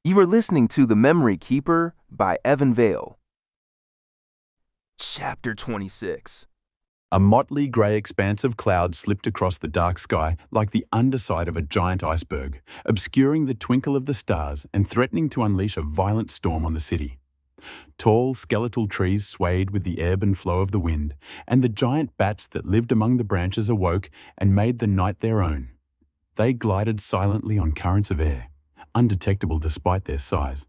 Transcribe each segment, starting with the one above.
You are listening to The Memory Keeper by Evan Vaile. Chapter 26. A motley grey expanse of cloud slipped across the dark sky like the underside of a giant iceberg, obscuring the twinkle of the stars and threatening to unleash a violent storm on the city. Tall, skeletal trees swayed with the ebb and flow of the wind, and the giant bats that lived among the branches awoke and made the night their own. They glided silently on currents of air, undetectable despite their size,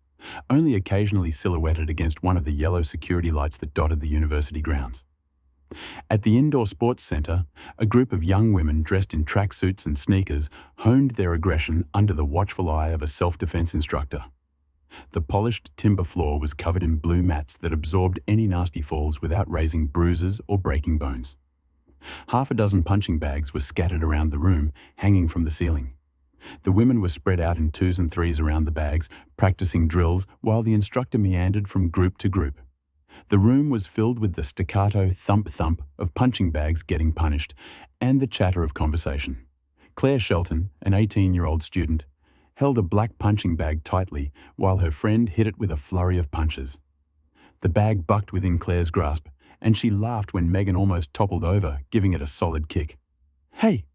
only occasionally silhouetted against one of the yellow security lights that dotted the university grounds. At the indoor sports centre, a group of young women dressed in tracksuits and sneakers honed their aggression under the watchful eye of a self-defense instructor. The polished timber floor was covered in blue mats that absorbed any nasty falls without raising bruises or breaking bones. Half a dozen punching bags were scattered around the room, hanging from the ceiling. The women were spread out in twos and threes around the bags, practicing drills while the instructor meandered from group to group. The room was filled with the staccato thump-thump of punching bags getting punished and the chatter of conversation. Claire Shelton, an 18-year-old student, held a black punching bag tightly while her friend hit it with a flurry of punches. The bag bucked within Claire's grasp, and she laughed when Megan almost toppled over, giving it a solid kick. "Hey!"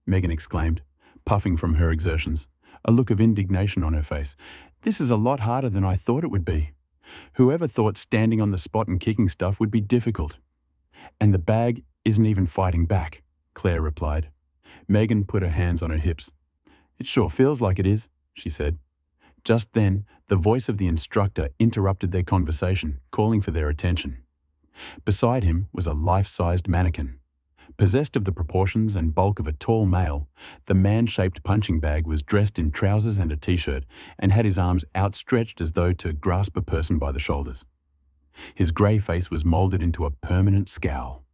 Megan exclaimed, puffing from her exertions, a look of indignation on her face. "This is a lot harder than I thought it would be. Whoever thought standing on the spot and kicking stuff would be difficult?" "And the bag isn't even fighting back," Claire replied. Megan put her hands on her hips. "It sure feels like it is," she said. Just then, the voice of the instructor interrupted their conversation, calling for their attention. Beside him was a life-sized mannequin. Possessed of the proportions and bulk of a tall male, the man-shaped punching bag was dressed in trousers and a t-shirt and had his arms outstretched as though to grasp a person by the shoulders. His grey face was moulded into a permanent scowl.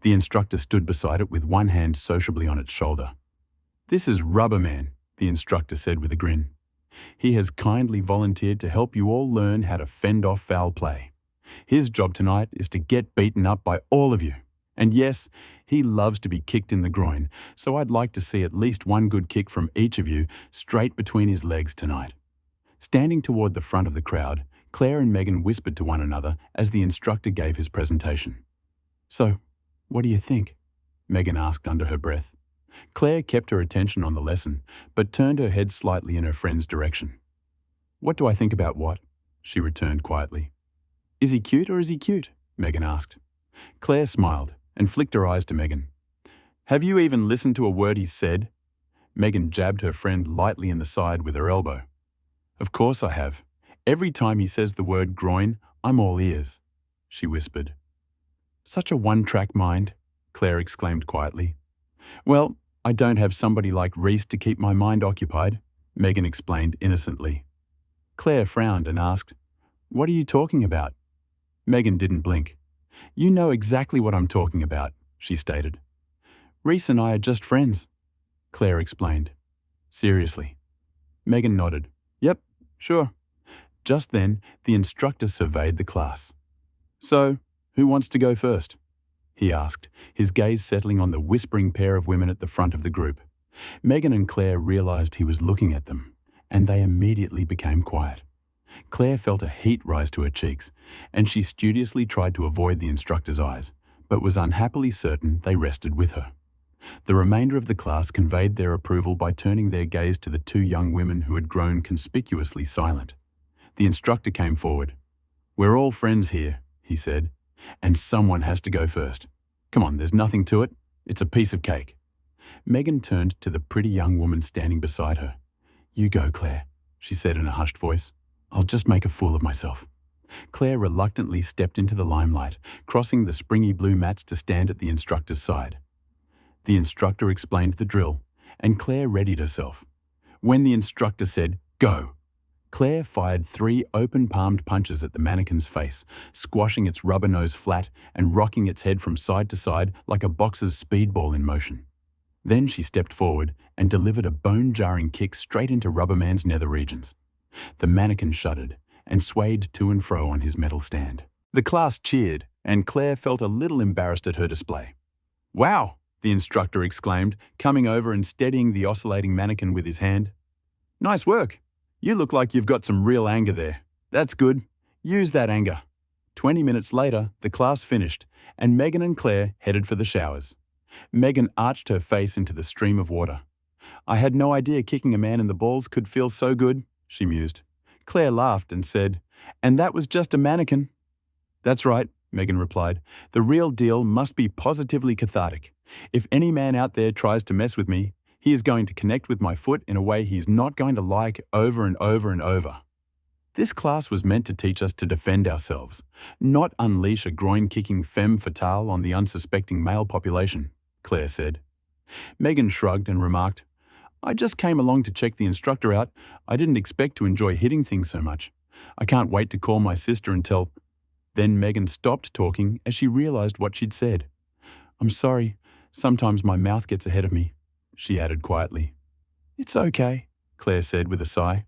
The instructor stood beside it with one hand sociably on its shoulder. "This is Rubberman," the instructor said with a grin. "He has kindly volunteered to help you all learn how to fend off foul play. His job tonight is to get beaten up by all of you. And yes, he loves to be kicked in the groin, so I'd like to see at least one good kick from each of you straight between his legs tonight." Standing toward the front of the crowd, Claire and Megan whispered to one another as the instructor gave his presentation. "So, what do you think?" Megan asked under her breath. Claire kept her attention on the lesson, but turned her head slightly in her friend's direction. "What do I think about what?" she returned quietly. "Is he cute or is he cute?" Megan asked. Claire smiled and flicked her eyes to Megan. "Have you even listened to a word he's said?" Megan jabbed her friend lightly in the side with her elbow. "Of course I have. Every time he says the word groin, I'm all ears," she whispered. "Such a one-track mind," Claire exclaimed quietly. "Well, I don't have somebody like Reece to keep my mind occupied," Megan explained innocently. Claire frowned and asked, "What are you talking about?" Megan didn't blink. "You know exactly what I'm talking about," she stated. "Reece and I are just friends," Claire explained. "Seriously?" Megan nodded. "Yep, sure." Just then, the instructor surveyed the class. "So, who wants to go first?" he asked, his gaze settling on the whispering pair of women at the front of the group. Megan and Claire realized he was looking at them, and they immediately became quiet. Claire felt a heat rise to her cheeks, and she studiously tried to avoid the instructor's eyes, but was unhappily certain they rested with her. The remainder of the class conveyed their approval by turning their gaze to the two young women who had grown conspicuously silent. The instructor came forward. "We're all friends here," he said, "and someone has to go first. Come on, there's nothing to it. It's a piece of cake." Megan turned to the pretty young woman standing beside her. "You go, Claire," she said in a hushed voice. "I'll just make a fool of myself." Claire reluctantly stepped into the limelight, crossing the springy blue mats to stand at the instructor's side. The instructor explained the drill, and Claire readied herself. When the instructor said, "Go," Claire fired 3 open-palmed punches at the mannequin's face, squashing its rubber nose flat and rocking its head from side to side like a boxer's speedball in motion. Then she stepped forward and delivered a bone-jarring kick straight into Rubberman's nether regions. The mannequin shuddered and swayed to and fro on his metal stand. The class cheered, and Claire felt a little embarrassed at her display. "Wow!" the instructor exclaimed, coming over and steadying the oscillating mannequin with his hand. "Nice work. You look like you've got some real anger there. That's good. Use that anger. 20 minutes later, the class finished, and Megan and Claire headed for the showers. Megan arched her face into the stream of water. I had no idea kicking a man in the balls could feel so good, she mused. Claire laughed and said, and that was just a mannequin. That's right, Megan replied. The real deal must be positively cathartic. If any man out there tries to mess with me, he is going to connect with my foot in a way he's not going to like over and over and over. This class was meant to teach us to defend ourselves, not unleash a groin-kicking femme fatale on the unsuspecting male population, Claire said. Megan shrugged and remarked, I just came along to check the instructor out. I didn't expect to enjoy hitting things so much. I can't wait to call my sister and tell... Then Megan stopped talking as she realized what she'd said. I'm sorry, sometimes my mouth gets ahead of me, she added quietly. It's okay, Claire said with a sigh.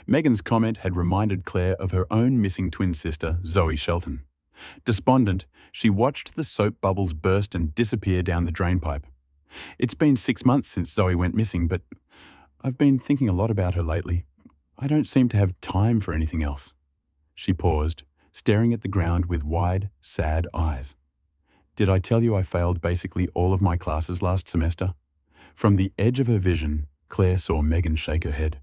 Megan's comment had reminded Claire of her own missing twin sister, Zoe Shelton. Despondent, she watched the soap bubbles burst and disappear down the drainpipe. It's been 6 months since Zoe went missing, but I've been thinking a lot about her lately. I don't seem to have time for anything else. She paused, staring at the ground with wide, sad eyes. Did I tell you I failed basically all of my classes last semester? From the edge of her vision, Claire saw Megan shake her head.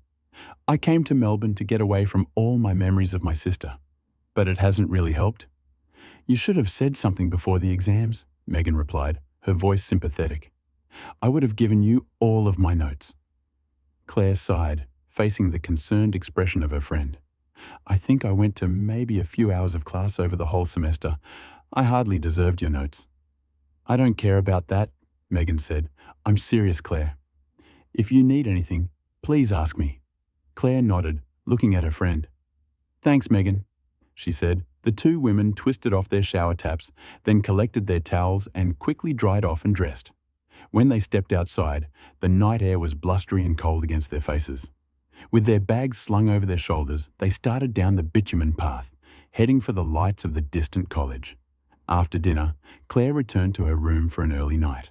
I came to Melbourne to get away from all my memories of my sister, but it hasn't really helped. You should have said something before the exams, Megan replied, her voice sympathetic. I would have given you all of my notes. Claire sighed, facing the concerned expression of her friend. I think I went to maybe a few hours of class over the whole semester. I hardly deserved your notes. I don't care about that, Megan said. I'm serious, Claire. If you need anything, please ask me. Claire nodded, looking at her friend. Thanks, Megan, she said. The two women twisted off their shower taps, then collected their towels and quickly dried off and dressed. When they stepped outside, the night air was blustery and cold against their faces. With their bags slung over their shoulders, they started down the bitumen path, heading for the lights of the distant college. After dinner, Claire returned to her room for an early night.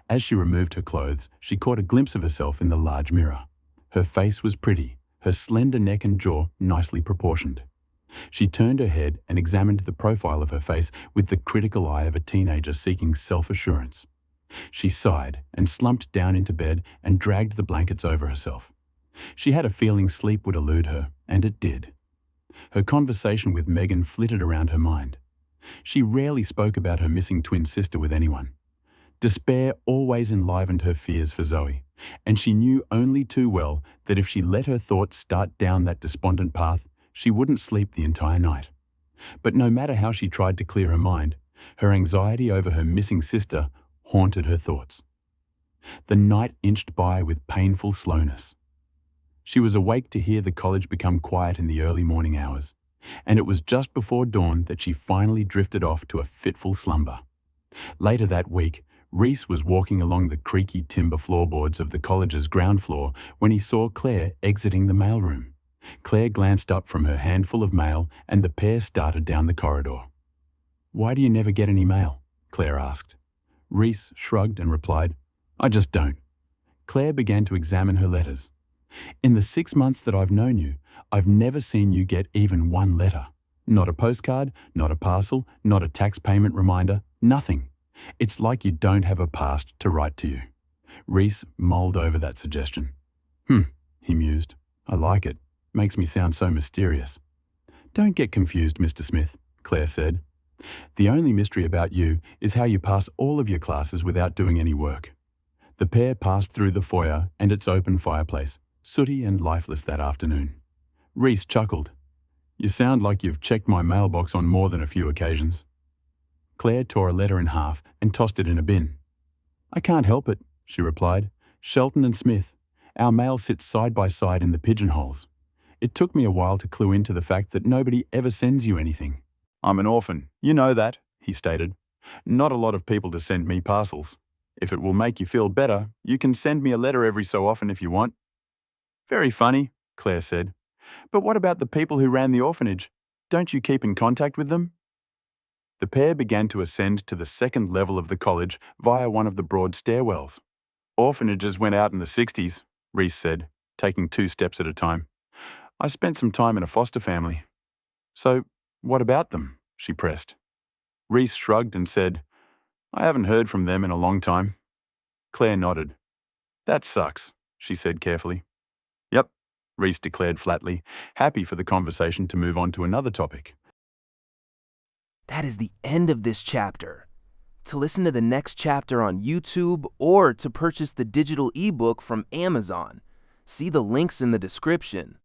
As she removed her clothes, she caught a glimpse of herself in the large mirror. Her face was pretty, her slender neck and jaw nicely proportioned. She turned her head and examined the profile of her face with the critical eye of a teenager seeking self-assurance. She sighed and slumped down into bed and dragged the blankets over herself. She had a feeling sleep would elude her, and it did. Her conversation with Megan flitted around her mind. She rarely spoke about her missing twin sister with anyone. Despair always enlivened her fears for Zoe, and she knew only too well that if she let her thoughts start down that despondent path, she wouldn't sleep the entire night. But no matter how she tried to clear her mind, her anxiety over her missing sister haunted her thoughts. The night inched by with painful slowness. She was awake to hear the college become quiet in the early morning hours, and it was just before dawn that she finally drifted off to a fitful slumber. Later that week, Reece was walking along the creaky timber floorboards of the college's ground floor when he saw Claire exiting the mailroom. Claire glanced up from her handful of mail and the pair started down the corridor. "Why do you never get any mail?" Claire asked. Reece shrugged and replied, "I just don't." Claire began to examine her letters. "In the 6 months that I've known you, I've never seen you get even one letter. Not a postcard, not a parcel, not a tax payment reminder, nothing. It's like you don't have a past to write to you." Reece mulled over that suggestion. He mused. "I like it. Makes me sound so mysterious." "Don't get confused, Mr. Smith," Claire said. "The only mystery about you is how you pass all of your classes without doing any work." The pair passed through the foyer and its open fireplace, sooty and lifeless that afternoon. Reece chuckled. "You sound like you've checked my mailbox on more than a few occasions." Claire tore a letter in half and tossed it in a bin. "I can't help it," she replied. "Shelton and Smith. Our mail sits side by side in the pigeonholes. It took me a while to clue into the fact that nobody ever sends you anything." "I'm an orphan, you know that," he stated. "Not a lot of people to send me parcels. If it will make you feel better, you can send me a letter every so often if you want." "Very funny," Claire said. "But what about the people who ran the orphanage? Don't you keep in contact with them?" The pair began to ascend to the second level of the college via one of the broad stairwells. "Orphanages went out in the 60s, Reece said, taking 2 steps at a time. I spent some time in a foster family. So, what about them? She pressed. Reece shrugged and said, I haven't heard from them in a long time. Claire nodded. That sucks, she said carefully. Yep, Reece declared flatly, happy for the conversation to move on to another topic. That is the end of this chapter. To listen to the next chapter on YouTube or to purchase the digital ebook from Amazon, see the links in the description.